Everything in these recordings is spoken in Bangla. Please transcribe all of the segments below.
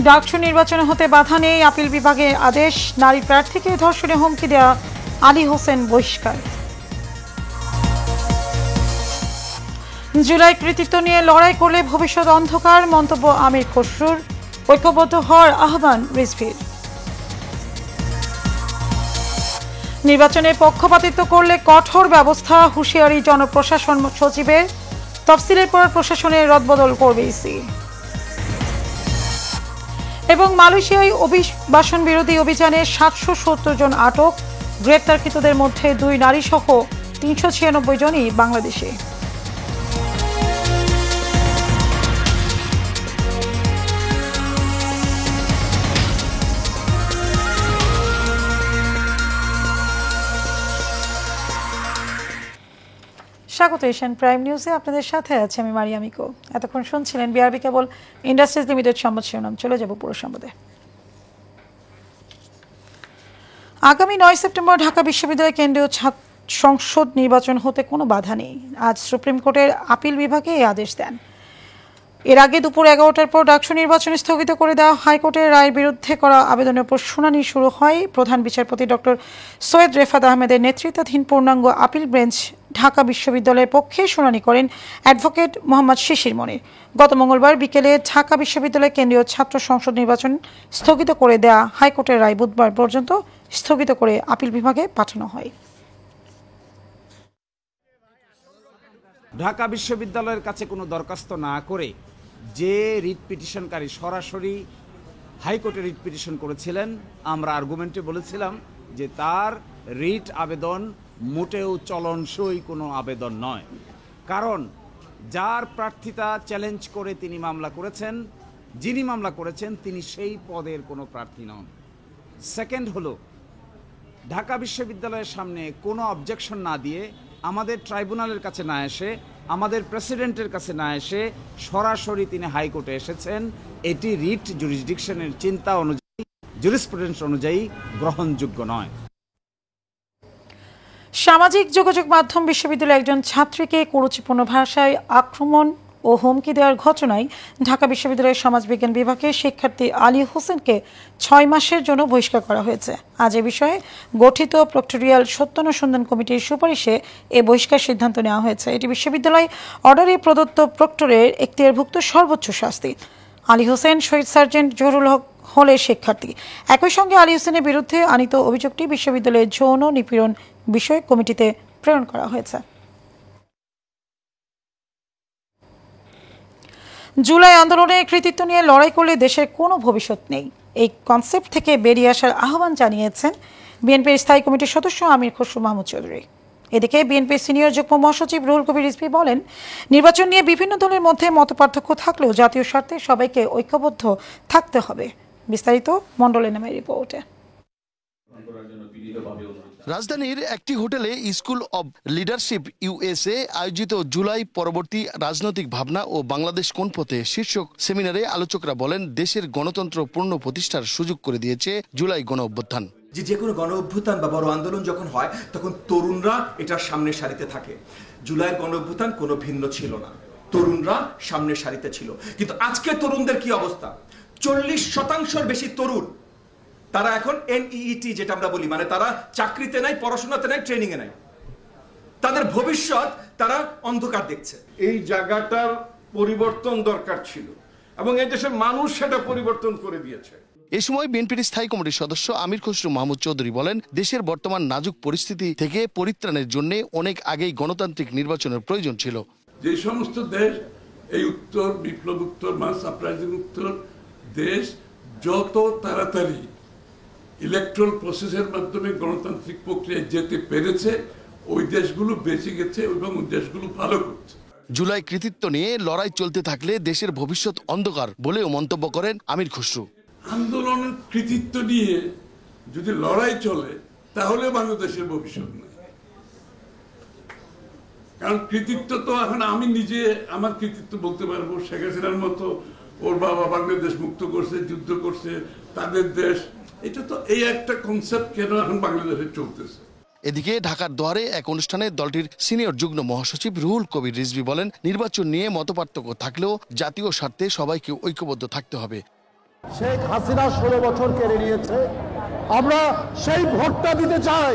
ডাকসু নির্বাচনে হতে বাধা নেই, আপিল বিভাগে আদেশ। নারী প্রার্থীকে ধর্ষণে হুমকি দেয়া আলী হোসেন বহিষ্কার। জুলাই কৃতিত্ব নিয়ে লড়াই করলে ভবিষ্যৎ অন্ধকার, মন্তব্য আমির খসরুর। ঐক্যবদ্ধ হওয়ার আহ্বান রিজভির। নির্বাচনে পক্ষপাতিত্ব করলে কঠোর ব্যবস্থা, হুঁশিয়ারি জনপ্রশাসন সচিবের। তফসিলের পর প্রশাসনের রদবদল করবে ইসি। এবং মালয়েশিয়ায় অভিবাসন বিরোধী অভিযানে 770 জন আটক, গ্রেপ্তারকৃতদের মধ্যে 2 নারী সহ 396 জনই বাংলাদেশি। স্বাগত এশিয়ান প্রাইম নিউজে, আপনাদের সাথে আছে আমি মারিয়া মিকো। এতক্ষণ শুনছিলেন বিআরবি কেবল ইন্ডাস্ট্রিজ লিমিটেড সংবাদ শিরোনাম। চলে যাব পুরো সংবাদে। আগামী 9 সেপ্টেম্বর ঢাকা বিশ্ববিদ্যালয় কেন্দ্রীয় সংসদ নির্বাচন হতে কোনো বাধা নেই। আজ সুপ্রিম কোর্টের আপিল বিভাগে এই আদেশ দেন। এর আগে দুপুর 11টার পর ডাকসু নির্বাচন স্থগিত করে দেওয়া হাইকোর্টের রায়ের বিরুদ্ধে করা আবেদনের উপর শুনানি শুরু হয়। প্রধান বিচারপতি ডক্টর সৈয়দ রেফাত আহমেদের নেতৃত্বাধীন পূর্ণাঙ্গ আপিল বেঞ্চ ঢাকা বিশ্ববিদ্যালয়ের পক্ষে শুনানি করেন অ্যাডভোকেট মোহাম্মদ শিশির মনির। গত মঙ্গলবার বিকেলে ঢাকা বিশ্ববিদ্যালয় কেন্দ্রীয় ছাত্র সংসদ নির্বাচন স্থগিত করে দেওয়া হাইকোর্টের রায় বুধবার পর্যন্ত স্থগিত করে আপিল বিভাগে পাঠানো হয়। ঢাকা বিশ্ববিদ্যালয়ের কাছে কোনো দরখাস্ত না করে যে রিট পিটিশনকারী সরাসরি হাইকোর্টে রিট পিটিশন করেছিলেন, আমরা আর্গুমেন্টে বলেছিলাম যে তার রিট আবেদন মোটেও চলনসই কোনো আবেদন নয়। কারণ যার প্রার্থিতা চ্যালেঞ্জ করে তিনি মামলা করেছেন, যিনি মামলা করেছেন তিনি সেই পদের কোনো প্রার্থী নন। সেকেন্ড হলো, ঢাকা বিশ্ববিদ্যালয়ের সামনে কোনো অবজেকশন না দিয়ে, আমাদের ট্রাইব্যুনালের কাছে না এসে, আমাদের প্রেসিডেন্টের কাছে না এসে সরাসরি তিনি হাইকোর্টে এসেছেন। এটি রিট জুরিসডিকশনের চিন্তা অনুযায়ী, জুরিসপ্রুডেন্স অনুযায়ী গ্রহণযোগ্য নয়। সামাজিক যোগাযোগ মাধ্যম বিশ্ববিদ্যালয়ের একজন ছাত্রীকে কুরুচিপূর্ণ ভাষায় আক্রমণ ও হুমকি দেওয়ার ঘটনায় ঢাকা বিশ্ববিদ্যালয়ের সমাজবিজ্ঞান বিভাগের শিক্ষার্থী আলী হোসেনকে 6 মাসের জন্য বহিষ্কার করা হয়েছে। আজ এ বিষয়ে গঠিত প্রক্টোরিয়াল সত্যানুসন্ধান কমিটির সুপারিশে এ বহিষ্কার সিদ্ধান্ত নেওয়া হয়েছে। এটি বিশ্ববিদ্যালয় অর্ডারে প্রদত্ত প্রক্টরের এখতিয়ারভুক্ত সর্বোচ্চ শাস্তি। আলী হোসেন শহীদ সার্জেন্ট জহুরুল হক হলের শিক্ষার্থী। একই সঙ্গে আলী হোসেনের বিরুদ্ধে আনিত অভিযোগটি বিশ্ববিদ্যালয়ের যৌন নিপীড়ন বিষয়ে কমিটিতে প্রেরণ করা হয়েছে। জুলাই আন্দোলনের কৃতিত্ব নিয়ে লড়াই করলে দেশের কোনো ভবিষ্যৎ নেই, এই কনসেপ্ট থেকে বেরিয়ে আসার আহ্বান জানিয়েছেন বিএনপির স্থায়ী কমিটির সদস্য আমির খসরু মাহমুদ চৌধুরী। এদিকে বিএনপির সিনিয়র যুগ্ম মহাসচিব রুহুল কবির রিজভী বলেন, নির্বাচন নিয়ে বিভিন্ন দলের মধ্যে মতপার্থক্য থাকলেও জাতীয় স্বার্থে সবাইকে ঐক্যবদ্ধ থাকতে হবে। বিস্তারিত মন্ডলের নামের রিপোর্টে। রাজধানীর একটি হোটেলে স্কুল অব লিডারশিপ ইউএসএ আয়োজিত জুলাই পরবর্তী রাজনৈতিক ভাবনা ও বাংলাদেশ কোন পথে শীর্ষক সেমিনারে আলোচকরা বলেন, দেশের গণতন্ত্র পূর্ণ প্রতিষ্ঠার সুযোগ করে দিয়েছে জুলাই গণ অভ্যুত্থান। যে কোনো গণ অভ্যুত্থান বা বড় আন্দোলন যখন হয় তখন তরুণরা এটার সামনের সারিতে থাকে। জুলাই গণ অভ্যুত্থান কোনো ভিন্ন ছিল না, তরুণরা সামনের সারিতে ছিল। কিন্তু আজকে তরুণদের কি অবস্থা? 40% বেশি তরুণ তারা এখন NEET যেটা আমরা বলি, মানে তারা চাকরিতে নাই, পড়াশোনাতে নাই, ট্রেনিং এ নাই। তাদের ভবিষ্যৎ তারা অন্ধকার দেখছে। এই জায়গাটার পরিবর্তন দরকার ছিল এবং এই দেশের মানুষ সেটা পরিবর্তন করে দিয়েছে। এ সময় বিএনপির স্থায়ী কমিটির সদস্য আমির খসরু মাহমুদ চৌধুরী বলেন, দেশের বর্তমান নাজুক পরিস্থিতি থেকে পরিত্রাণের জন্য অনেক আগেই গণতান্ত্রিক নির্বাচনের প্রয়োজন ছিল। যে সমস্ত দেশ এই উত্তর বিপ্লব উত্তর মাস আপরাইজিং উত্তর দেশ যত তাড়াতাড়ি ইলেকট্রাল প্রসেসের মাধ্যমে গণতান্ত্রিক প্রক্রিয়ায় যেতে পেরেছে, ওই দেশগুলো বেঁচে গেছে এবং ওই দেশগুলো ভালো করছে। জুলাই কৃতিত্ব নিয়ে লড়াই চলতে থাকলে দেশের ভবিষ্যৎ অন্ধকার বলেও মন্তব্য করেন আমির খসরু। আন্দোলনের কৃতিত্ব নিয়ে যদি লড়াই চলে তাহলে বাংলাদেশের ভবিষ্যৎ নেই। কারণ কৃতিত্ব তো এখন আমি নিজে আমার কৃতিত্ব বলতে পারবো, শেখ হাসিনার মতো ওর বাবা বাংলাদেশ মুক্ত করছে, যুদ্ধ করছে, তাদের দেশ, এটা তো এই একটা কনসেপ্ট কেন এখন বাংলাদেশে চলতেছে। এদিকে ঢাকার দোয়ারে এক অনুষ্ঠানে দলটির সিনিয়র যুগ্ম মহাসচিব রুহুল কবির রিজভী বলেন, নির্বাচন নিয়ে মতপার্থক্য থাকলেও জাতীয় স্বার্থে সবাইকে ঐক্যবদ্ধ থাকতে হবে। শেখ হাসিনা 16 বছর কেড়ে নিয়েছে। আমরা সেই ভোটটা দিতে চাই।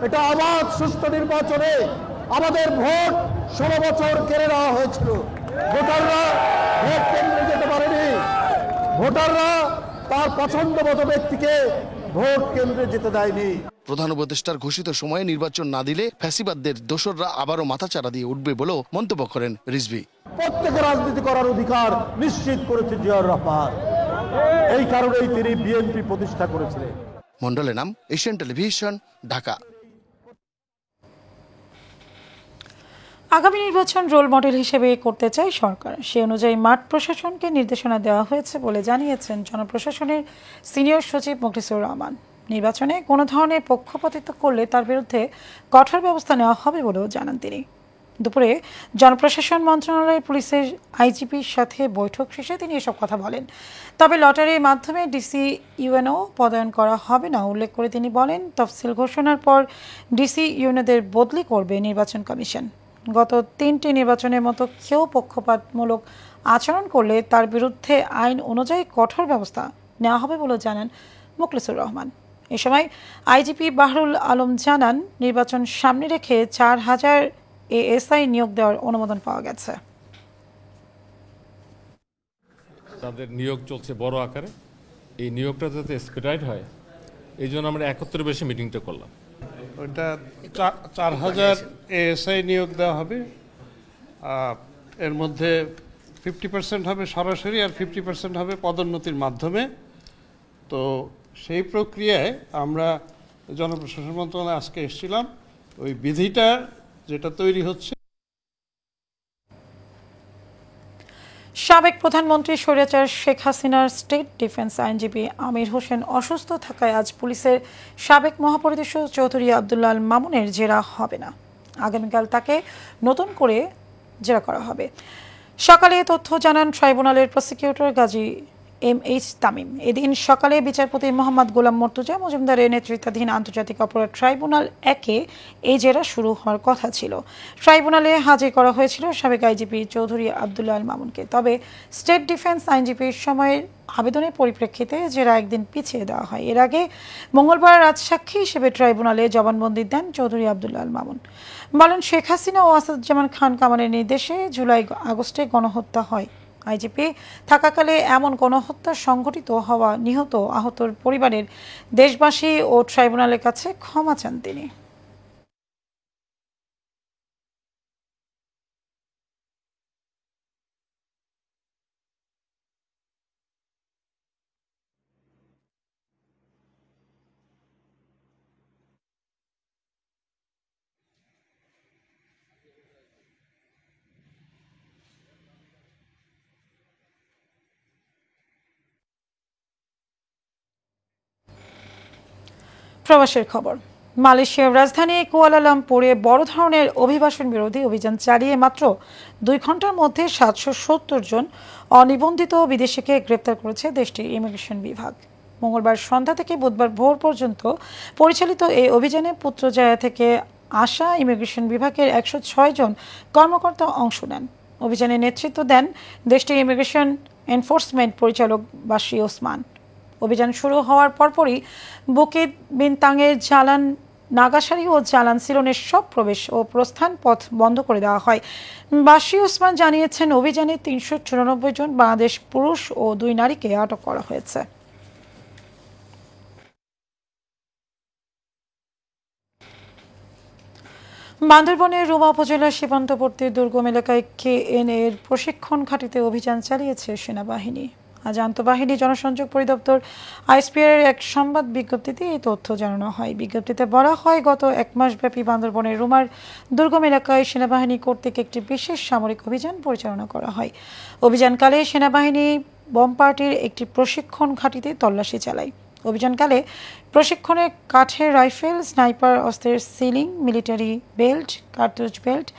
এটা অবাধ সুষ্ঠু নির্বাচনে আমাদের ভোট 16 বছর কেড়ে নেওয়া হয়েছিল। ভোটাররা ভোট কেন্দ্রে যেতে পারেনি। ভোটাররা তার পছন্দ মতো ব্যক্তিকে ভোট কেন্দ্রে যেতে দেয়নি। প্রধান উপদেষ্টার ঘোষিত সময়ে নির্বাচন না দিলে ফ্যাসিবাদদের দোসররা আবারও মাথাচাড়া দিয়ে উঠবে বলেও মন্তব্য করেন রিজভী। প্রত্যেকের রাজনীতি করার অধিকার নিশ্চিত করেছে জিয়াউর রহমান। এই কারণেই তিনি বিএনপি প্রতিষ্ঠা করেছিলেন। মন্ডলের নাম, এশিয়ান টেলিভিশন, ঢাকা। আগামী নির্বাচন রোল মডেল হিসেবে করতে চায় সরকার। সে অনুযায়ী মাঠ প্রশাসনকে নির্দেশনা দেওয়া হয়েছে বলে জানিয়েছেন জনপ্রশাসনের সিনিয়র সচিব মুখলিসুর রহমান। নির্বাচনে কোনো ধরনের পক্ষপাতিত্ব করলে তার বিরুদ্ধে কঠোর ব্যবস্থা নেওয়া হবে বলেও জানান তিনি। দুপুরে জনপ্রশাসন মন্ত্রণালয়ের পুলিশের আইজিপির সাথে বৈঠক শেষে তিনি এসব কথা বলেন। তবে লটারির মাধ্যমে ডিসি ইউএনও পদায়ন করা হবে না উল্লেখ করে তিনি বলেন, তফসিল ঘোষণার পর ডিসি ইউএনওদের বদলি করবে নির্বাচন কমিশন। গত 3টি নির্বাচনের মতো কেউ পক্ষপাতমূলক আচরণ করলে তার বিরুদ্ধে আইন অনুযায়ী কঠোর ব্যবস্থা নেওয়া হবে বলে জানান মুখলিসুর রহমান। এ সময় আইজিপি বাহরুল আলম জানান, নির্বাচন সামনে রেখে 4000 এএসআই নিয়োগ দেওয়ার অনুমোদন পাওয়া গেছে। তাদের নিয়োগ চলছে বড় আকারে। এই নিয়োগটা যাতে এক্সপেডিট হয় এই জন্য আমরা 71 বেশি মিটিংটা করলাম। ওইটা 4000 এএসআই নিয়োগ দেওয়া হবে। এর মধ্যে 50% হবে সরাসরি আর 50% হবে পদোন্নতির মাধ্যমে। তো সেই প্রক্রিয়ায় আমরা জনপ্রশাসন মন্ত্রণালয়ে আজকে এসেছিলাম। ওই বিধিটা যেটা তৈরি হচ্ছে। সাবেক প্রধানমন্ত্রী স্বৈরাচার শেখ হাসিনার স্টেট ডিফেন্স আইনজীবী আমির হোসেন অসুস্থ থাকায় আজ পুলিশের সাবেক মহাপরিদর্শক চৌধুরী আব্দুল্লাহ আল মামুনের জেরা হবে না। আগামীকাল তাকে নতুন করে জেরা করা হবে। সকালে তথ্য জানান ট্রাইব্যুনালের প্রসিকিউটর গাজী MH তামিম। এদিন সকালে বিচারপতি মোহাম্মদ গোলাম মর্তুজা মজুমদারের নেতৃত্বাধীন আন্তর্জাতিক অপরাধ ট্রাইব্যুনাল 1-এ এই জেরা শুরু হওয়ার কথা ছিল। ট্রাইব্যুনালে হাজির করা হয়েছিল সাবেক আইজিপি চৌধুরী আব্দুল্লাহ আল মামুনকে। তবে স্টেট ডিফেন্স আইনজীবীর সময়ের আবেদনের পরিপ্রেক্ষিতে জেরা একদিন পিছিয়ে দেওয়া হয়। এর আগে মঙ্গলবার রাজসাক্ষী হিসেবে ট্রাইব্যুনালে জবানবন্দি দেন চৌধুরী আব্দুল্লাহ আল মামুন। বলেন, শেখ হাসিনা ও আসাদুজ্জামান খান কামালের নির্দেশে জুলাই-আগস্টে গণহত্যা হয়। আইজিপি থাকাকালে এমন গণহত্যা সংঘটিত হওয়া নিহত আহতর পরিবারের দেশবাসী ও ট্রাইব্যুনালের কাছে ক্ষমা চান তিনি। প্রবাসের খবর। মালয়েশিয়ার রাজধানী কুয়ালালামপুরে বড় ধরনের অভিবাসন বিরোধী অভিযান চালিয়ে মাত্র 2 ঘন্টার মধ্যে 770 জন অনিবন্ধিত বিদেশিকে গ্রেপ্তার করেছে দেশটির ইমিগ্রেশন বিভাগ। মঙ্গলবার সন্ধ্যা থেকে বুধবার ভোর পর্যন্ত পরিচালিত এই অভিযানে পুত্রজায়া থেকে আসা ইমিগ্রেশন বিভাগের 106 জন কর্মকর্তা অংশ নেন। অভিযানে নেতৃত্ব দেন দেশটির ইমিগ্রেশন এনফোর্সমেন্ট পরিচালক বাশি ওসমান। অভিযান শুরু হওয়ার পরপরই বুকিত বিনতাংয়ের জালান নাগাসারি ও জালান সিলনের সব প্রবেশ ও প্রস্থান পথ বন্ধ করে দেওয়া হয়। বাশি ওসমান জানিয়েছেন, অভিযানে 394 জন বাংলাদেশ পুরুষ ও 2 নারীকে আটক করা হয়েছে। বান্দরবনের রুমা উপজেলার সীমান্তবর্তী দুর্গম এলাকায় KN এর প্রশিক্ষণ ঘাঁটিতে অভিযান চালিয়েছে সেনাবাহিনী। আজ আন্তঃবাহিনী জনসংযোগ পরিদপ্তর ISPR এর এক সংবাদ বিজ্ঞপ্তিতে এই তথ্য জানানো হয়। বিজ্ঞপ্তিতে বলা হয়, গত 1 মাসব্যাপী বান্দরবনের রুমার দুর্গম এলাকায় সেনাবাহিনী কর্তৃক একটি বিশেষ সামরিক অভিযান পরিচালনা করা হয়। অভিযানকালে সেনাবাহিনী বম পার্টির একটি প্রশিক্ষণ ঘাঁটিতে তল্লাশি চালায়। অভিযানকালে প্রশিক্ষণে কাঠের রাইফেল, স্নাইপার অস্ত্রের সিলিং, মিলিটারি বেল্ট, কার্তুজ বেল্ট,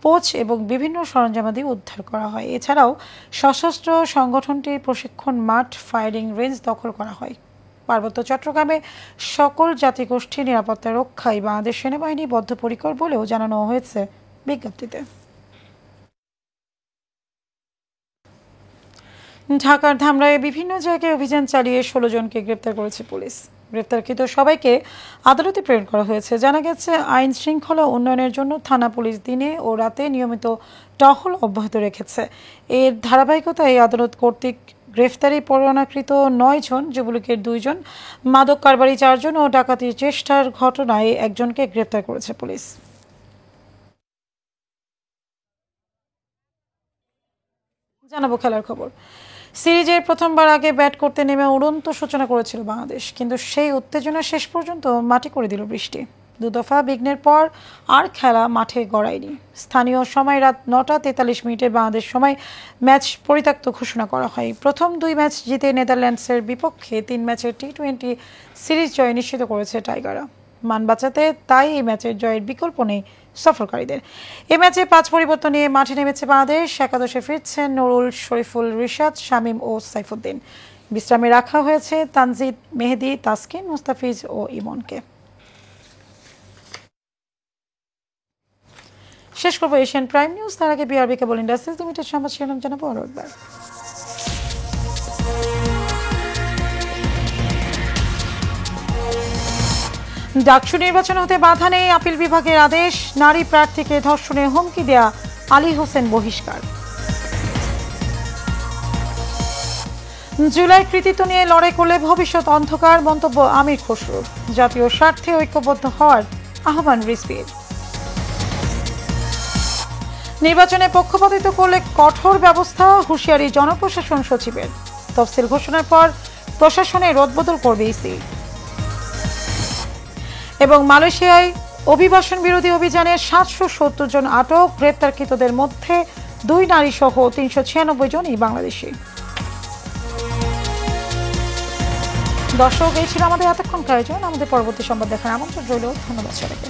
পোচ এবং বিভিন্ন সরঞ্জামাদি উদ্ধার করা হয়। এছাড়াও সশস্ত্র সংগঠনটির প্রশিক্ষণ মাঠ, ফায়ারিং রেঞ্জ দখল করা হয়। পার্বত্য চট্টগ্রামে সকল জাতিগোষ্ঠীর নিরাপত্তা রক্ষায় বাংলাদেশ সেনাবাহিনী বদ্ধপরিকর বলেও জানানো হয়েছে বিজ্ঞপ্তিতে। ঢাকার ধামরায়ে বিভিন্ন জায়গায় অভিযান চালিয়ে 16 জনকে গ্রেপ্তার করেছে পুলিশ। গ্রেপ্তারকৃত সবাইকে আদালতে প্রেরণ করা হয়েছে। জানা গেছে, আইন শৃঙ্খলা উন্নয়নের জন্য থানা পুলিশ দিনে ও রাতে নিয়মিত টহল অব্যাহত রেখেছে। এর ধারাবাহিকতায় আদালত কর্তৃক গ্রেফতারি পরোয়ানাকৃত 9 জন, যুবলীগের 2 জন, মাদক কারবারি 4 জন ও ডাকাতির চেষ্টার ঘটনায় 1 জনকে গ্রেপ্তার করেছে পুলিশ। জানাবো খেলার খবর। সিরিজের প্রথমবার আগে ব্যাট করতে নেমে উড়ন্ত সূচনা করেছিল বাংলাদেশ, কিন্তু সেই উত্তেজনা শেষ পর্যন্ত মাটি করে দিল বৃষ্টি। 2 দফা বিঘ্নের পর আর খেলা মাঠে গড়ায়নি। স্থানীয় সময় রাত 9:43 বাংলাদেশ সময় ম্যাচ পরিত্যক্ত ঘোষণা করা হয়। প্রথম 2 ম্যাচ জিতে নেদারল্যান্ডসের বিপক্ষে 3 ম্যাচের টি-20 সিরিজ জয় নিশ্চিত করেছে টাইগাররা। মান বাঁচাতে তাই এই ম্যাচের জয়ের বিকল্প নেই সফরকারীদের। এ ম্যাচে 5 পরিবর্তন নিয়ে মাঠে নেমেছে বাংলাদেশ। একাদশে ফিরছেন নুরুল, শরীফুল, রিশাদ, শামীম ও সাইফুদ্দিন। বিশ্রামে রাখা হয়েছে তানজিদ, মেহেদী, তাসকিন, মুস্তাফিজ ও ইমনকে। শেষ করবো এশিয়ান প্রাইম নিউজ। তার আগে বিআরবি কেবল ইন্ডাস্ট্রিজ লিমিটেড সংবাদ শিরোনাম জানাবো আরও একবার। ডাকসু নির্বাচন হতে বাধা নেই, আপিল বিভাগের আদেশ। নারী প্রার্থীকে ধর্ষণের হুমকি দেয়া আলী হোসেন বহিষ্কার। জুলাই কৃতিত্ব নিয়ে লড়াই করলে ভবিষ্যৎ অন্ধকার, মন্তব্য আমির খসরুর। জাতীয় স্বার্থে ঐক্যবদ্ধ হওয়ার আহ্বান রিজভীর। নির্বাচনে পক্ষপাতিত্ব করলে কঠোর ব্যবস্থা, হুঁশিয়ারি জনপ্রশাসন সচিবের। তফসিল ঘোষণার পর প্রশাসনে রদবদল করবে ইসি। এবং মালয়েশিয়ায় অভিবাসন বিরোধী অভিযানে 770 জন আটক, গ্রেপ্তারকৃতদের মধ্যে 2 নারী সহ 396 জনই বাংলাদেশি। দর্শক, এই ছিল আমাদের এতক্ষণকার আয়োজন। আমাদের পরবর্তী সংবাদ দেখার আমন্ত্রণ রইল। ধন্যবাদ সবাইকে।